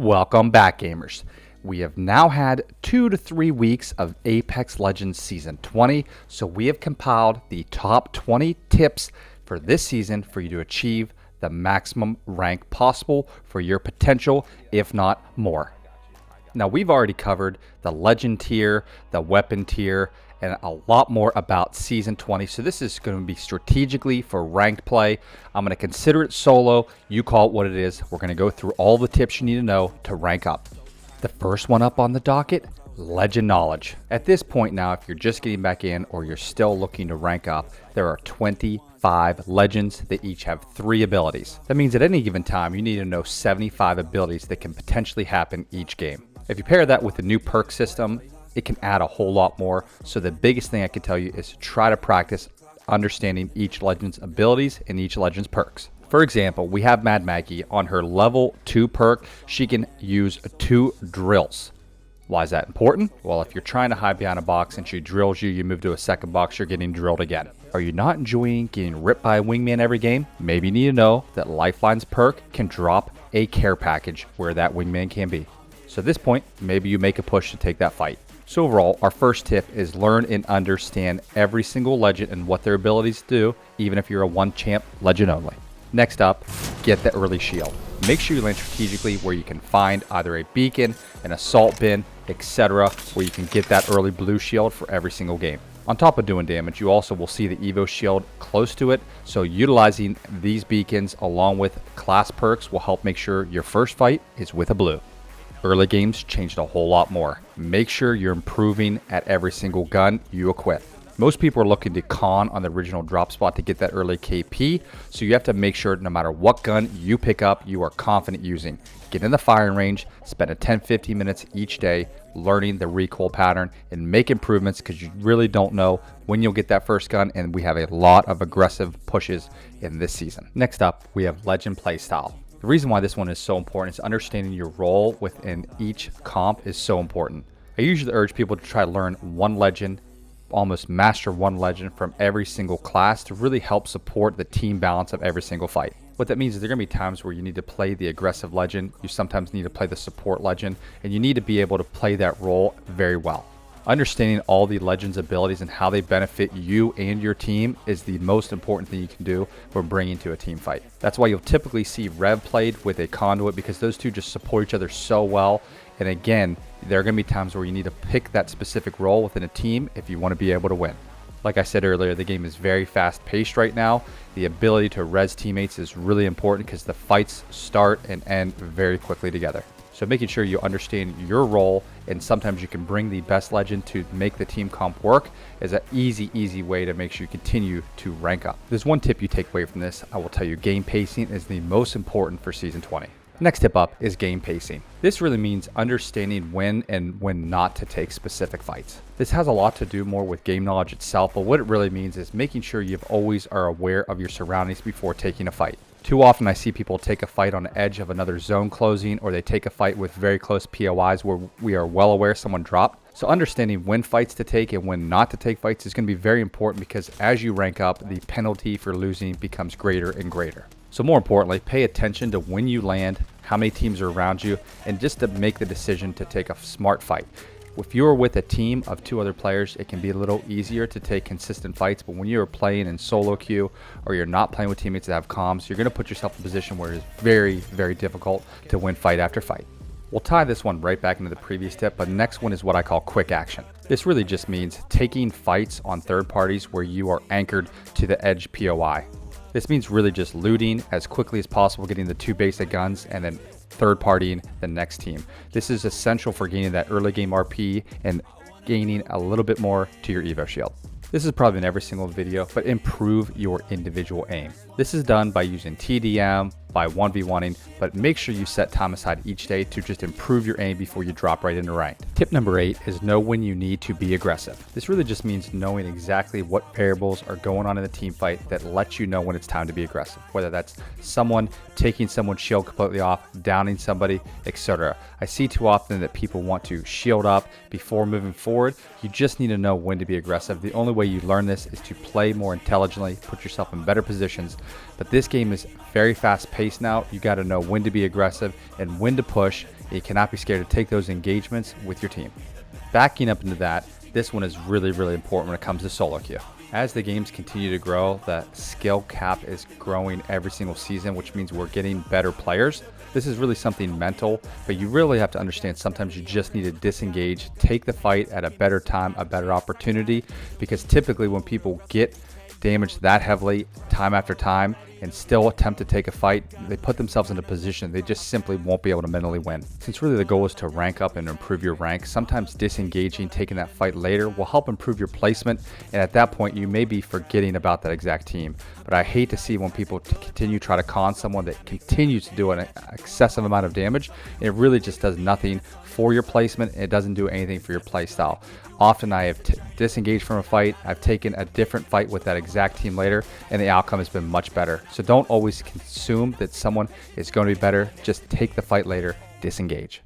Welcome back, gamers. We have now had 2 to 3 weeks of Apex Legends Season 20, so we have compiled the top 20 tips for this season for you to achieve the maximum rank possible for your potential, if not more. Now, we've already covered the Legend tier, the Weapon tier, and a lot more about Season 20, so this is going to be strategically for ranked play. I'm going to consider it solo. You call it what it is. We're going to go through all the tips you need to know to rank up. The first one up on the docket, Legend Knowledge. At this point now, if you're just getting back in or you're still looking to rank up, there are 25 Legends that each have 3 abilities. That means at any given time, you need to know 75 abilities that can potentially happen each game. If you pair that with the new perk system, it can add a whole lot more. So the biggest thing I can tell you is to try to practice understanding each Legend's abilities and each Legend's perks. For example, we have Mad Maggie on her level 2 perk. She can use 2 drills. Why is that important? Well, if you're trying to hide behind a box and she drills you, you move to a second box, you're getting drilled again. Are you not enjoying getting ripped by a wingman every game? Maybe you need to know that Lifeline's perk can drop a care package where that wingman can be. So at this point, maybe you make a push to take that fight. So overall, our first tip is learn and understand every single Legend and what their abilities do, even if you're a 1-champ Legend only. Next up, get the early shield. Make sure you land strategically where you can find either a beacon, an assault bin, etc., where you can get that early blue shield for every single game. On top of doing damage, you also will see the Evo shield close to it, so utilizing these beacons along with class perks will help make sure your first fight is with a blue. Early games changed a whole lot more. Make sure you're improving at every single gun you equip. Most people are looking to con on the original drop spot to get that early KP, so you have to make sure no matter what gun you pick up, you are confident using. Get in the firing range, spend 10-15 minutes each day learning the recoil pattern, and make improvements because you really don't know when you'll get that first gun, and we have a lot of aggressive pushes in this season. Next up, we have Legend playstyle. The reason why this one is so important is understanding your role within each comp is so important. I usually urge people to try to learn one Legend, almost master one Legend from every single class to really help support the team balance of every single fight. What that means is there are going to be times where you need to play the aggressive Legend, you sometimes need to play the support Legend, and you need to be able to play that role very well. Understanding all the Legends' abilities and how they benefit you and your team is the most important thing you can do when bringing to a team fight. That's why you'll typically see Rev played with a Conduit because those two just support each other so well. And again, there are going to be times where you need to pick that specific role within a team if you want to be able to win. Like I said earlier, the game is very fast paced right now. The ability to res teammates is really important because the fights start and end very quickly together. So making sure you understand your role, and sometimes you can bring the best Legend to make the team comp work, is an easy way to make sure you continue to rank up. There's one tip you take away from this. I will tell you, game pacing is the most important for Season 20. Next tip up is game pacing. This really means understanding when and when not to take specific fights. This has a lot to do more with game knowledge itself, but what it really means is making sure you always are aware of your surroundings before taking a fight. Too often I see people take a fight on the edge of another zone closing, or they take a fight with very close POIs where we are well aware someone dropped. So understanding when fights to take and when not to take fights is going to be very important because as you rank up, the penalty for losing becomes greater and greater. So more importantly, pay attention to when you land, how many teams are around you, and just to make the decision to take a smart fight. If you're with a team of 2 other players, it can be a little easier to take consistent fights, but when you're playing in solo queue or you're not playing with teammates that have comms, you're going to put yourself in a position where it's very difficult to win fight after fight. We'll tie this one right back into the previous tip, but the next one is what I call quick action. This really just means taking fights on third parties where you are anchored to the edge POI. This means really just looting as quickly as possible, getting the 2 basic guns, and then third partying the next team. This is essential for gaining that early game RP and gaining a little bit more to your Evo shield. This is probably in every single video, but improve your individual aim. This is done by using TDM, by 1v1ing, but make sure you set time aside each day to just improve your aim before you drop right into ranked. Tip number 8 is know when you need to be aggressive. This really just means knowing exactly what variables are going on in the team fight that lets you know when it's time to be aggressive, whether that's someone taking someone's shield completely off, downing somebody, etc. I see too often that people want to shield up before moving forward. You just need to know when to be aggressive. The only way you learn this is to play more intelligently, put yourself in better positions. But this game is very fast paced now. You got to know when to be aggressive and when to push and you cannot be scared to take those engagements with your team. Backing up into that, this one is really important when it comes to solo queue. As the games continue to grow, the skill cap is growing every single season, which means we're getting better players. This is really something mental, but you really have to understand sometimes you just need to disengage, take the fight at a better time, a better opportunity, because typically when people get damaged that heavily time after time and still attempt to take a fight, they put themselves in a position they just simply won't be able to mentally win. Since really the goal is to rank up and improve your rank, sometimes disengaging, taking that fight later will help improve your placement, and at that point you may be forgetting about that exact team. But I hate to see when people continue to try to con someone that continues to do an excessive amount of damage, and it really just does nothing for your placement, and it doesn't do anything for your play style. Often I have disengaged from a fight, I've taken a different fight with that exact team later, and the outcome has been much better. So don't always assume that someone is going to be better, just take the fight later, disengage.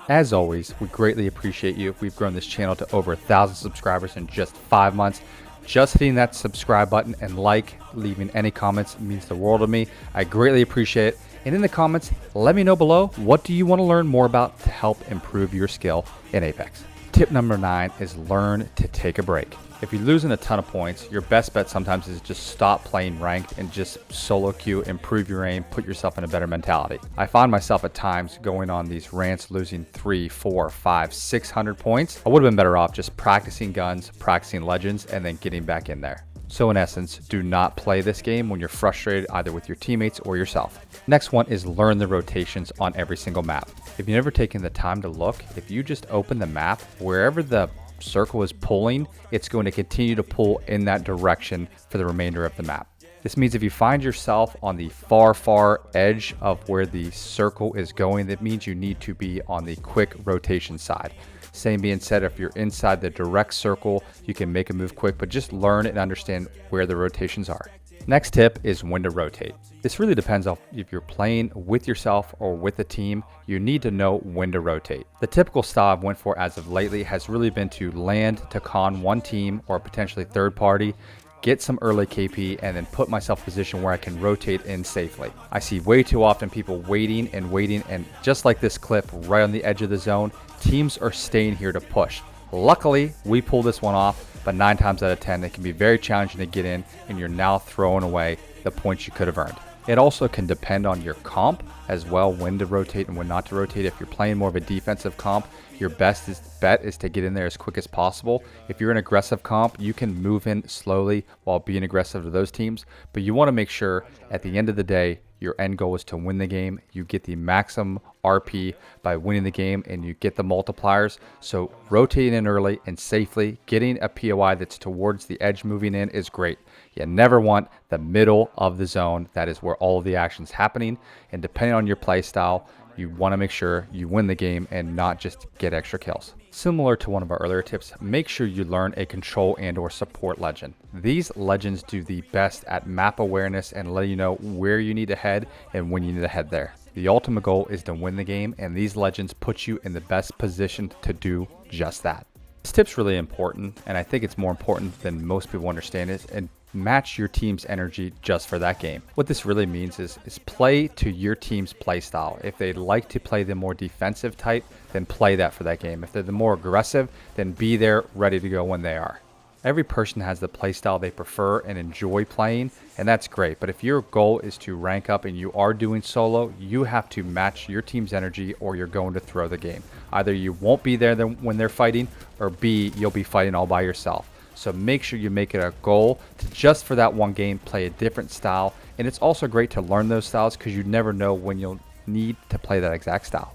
As always, we greatly appreciate you. We've grown this channel to over 1,000 subscribers in just 5 months. Just hitting that subscribe button and leaving any comments means the world to me. I greatly appreciate it. And in the comments, let me know below, what do you want to learn more about to help improve your skill in Apex? Tip number 9 is learn to take a break. If you're losing a ton of points, your best bet sometimes is just stop playing ranked and just solo queue, improve your aim, put yourself in a better mentality. I find myself at times going on these rants, losing 300, 400, 500, 600 points. I would have been better off just practicing guns, practicing legends, and then getting back in there. So in essence, do not play this game when you're frustrated either with your teammates or yourself. Next one is learn the rotations on every single map. If you've never taken the time to look, if you just open the map, wherever the circle is pulling, it's going to continue to pull in that direction for the remainder of the map. This means if you find yourself on the far edge of where the circle is going, that means you need to be on the quick rotation side. Same being said, if you're inside the direct circle, you can make a move quick, but just learn and understand where the rotations are. Next tip is when to rotate. This really depends on if you're playing with yourself or with a team. You need to know when to rotate. The typical style I've went for as of lately has really been to land to con one team or potentially third party, get some early KP, and then put myself in a position where I can rotate in safely. I see way too often people waiting, and just like this clip right on the edge of the zone, teams are staying here to push. Luckily, we pull this one off, but 9 times out of 10, it can be very challenging to get in, and you're now throwing away the points you could have earned. It also can depend on your comp as well, when to rotate and when not to rotate. If you're playing more of a defensive comp, your best bet is to get in there as quick as possible. If you're an aggressive comp, you can move in slowly while being aggressive to those teams, but you want to make sure at the end of the day, your end goal is to win the game. You get the maximum RP by winning the game, and you get the multipliers. So rotating in early and safely, getting a POI that's towards the edge moving in is great. You never want the middle of the zone. That is where all of the action's happening. And depending on your play style, you want to make sure you win the game and not just get extra kills. Similar to one of our earlier tips, make sure you learn a control and or support legend. These legends do the best at map awareness and letting you know where you need to head and when you need to head there. The ultimate goal is to win the game, and these legends put you in the best position to do just that. This tip's really important, and I think it's more important than most people understand it, and match your team's energy just for that game. What this really means is play to your team's play style. If they like to play the more defensive type, then play that for that game. If they're the more aggressive, then be there ready to go when they are. Every person has the play style they prefer and enjoy playing, and that's great. But if your goal is to rank up and you are doing solo, you have to match your team's energy or you're going to throw the game. Either you won't be there when they're fighting, or B, you'll be fighting all by yourself. So make sure you make it a goal to just for that one game play a different style. And it's also great to learn those styles because you never know when you'll need to play that exact style.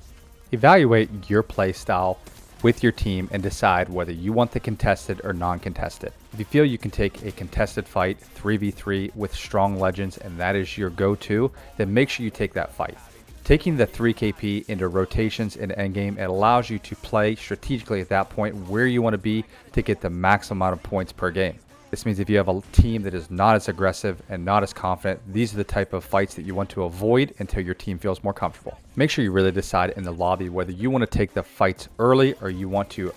Evaluate your play style with your team and decide whether you want the contested or non-contested. If you feel you can take a contested fight 3v3 with strong legends and that is your go-to, then make sure you take that fight. Taking the 3 KP into rotations in endgame, it allows you to play strategically at that point where you want to be to get the maximum amount of points per game. This means if you have a team that is not as aggressive and not as confident, these are the type of fights that you want to avoid until your team feels more comfortable. Make sure you really decide in the lobby whether you want to take the fights early or you want to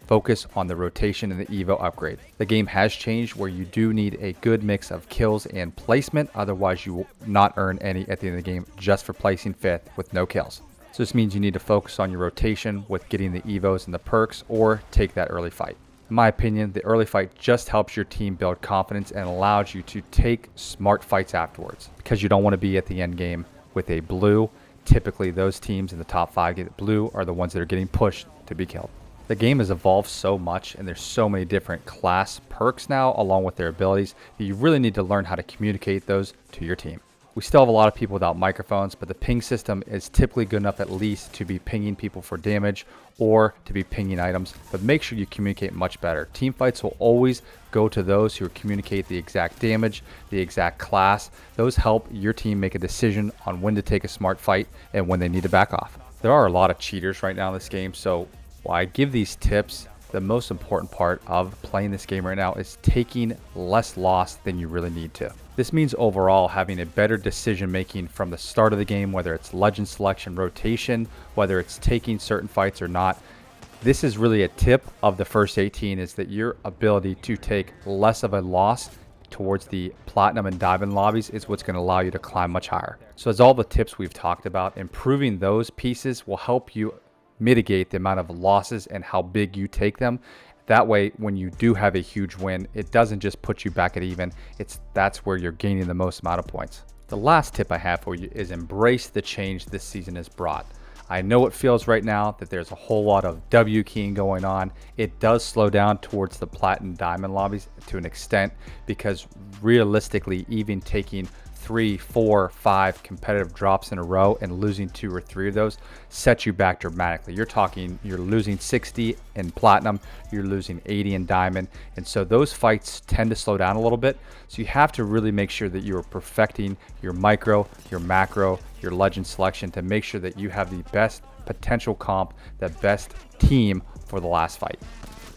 focus on the rotation and the Evo upgrade. The game has changed where you do need a good mix of kills and placement, otherwise you will not earn any at the end of the game just for placing 5th with no kills. So this means you need to focus on your rotation with getting the evos and the perks, or take that early fight. In my opinion, the early fight just helps your team build confidence and allows you to take smart fights afterwards, because you don't want to be at the end game with a blue. Typically those teams in the top 5 get blue are the ones that are getting pushed to be killed. The game has evolved so much, and there's so many different class perks now along with their abilities that you really need to learn how to communicate those to your team. We still have a lot of people without microphones, but the ping system is typically good enough at least to be pinging people for damage or to be pinging items, but make sure you communicate much better. Team fights will always go to those who communicate the exact damage, the exact class. Those help your team make a decision on when to take a smart fight and when they need to back off. There are a lot of cheaters right now in this game, so while I give these tips, the most important part of playing this game right now is taking less loss than you really need to. This means overall having a better decision making from the start of the game, whether it's legend selection, rotation, whether it's taking certain fights or not. This is really a tip of the first 18, is that your ability to take less of a loss towards the platinum and diamond lobbies is what's going to allow you to climb much higher. So as all the tips we've talked about, improving those pieces will help you mitigate the amount of losses and how big you take them. That way, when you do have a huge win, it doesn't just put you back at even. That's where you're gaining the most amount of points. The last tip I have for you is embrace the change this season has brought. I know it feels right now that there's a whole lot of W keying going on. It does slow down towards the platinum diamond lobbies to an extent, because realistically, even taking 3, 4, 5 competitive drops in a row and losing 2 or 3 of those sets you back dramatically. You're losing 60 in platinum, you're losing 80 in diamond, and so those fights tend to slow down a little bit. So you have to really make sure that you are perfecting your micro, your macro, your legend selection to make sure that you have the best potential comp, the best team for the last fight.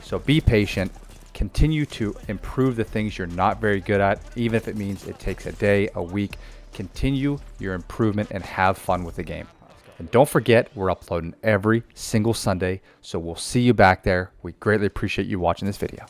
So be patient. Continue to improve the things you're not very good at, even if it means it takes a day, a week. Continue your improvement and have fun with the game. And don't forget, we're uploading every single Sunday, so we'll see you back there. We greatly appreciate you watching this video.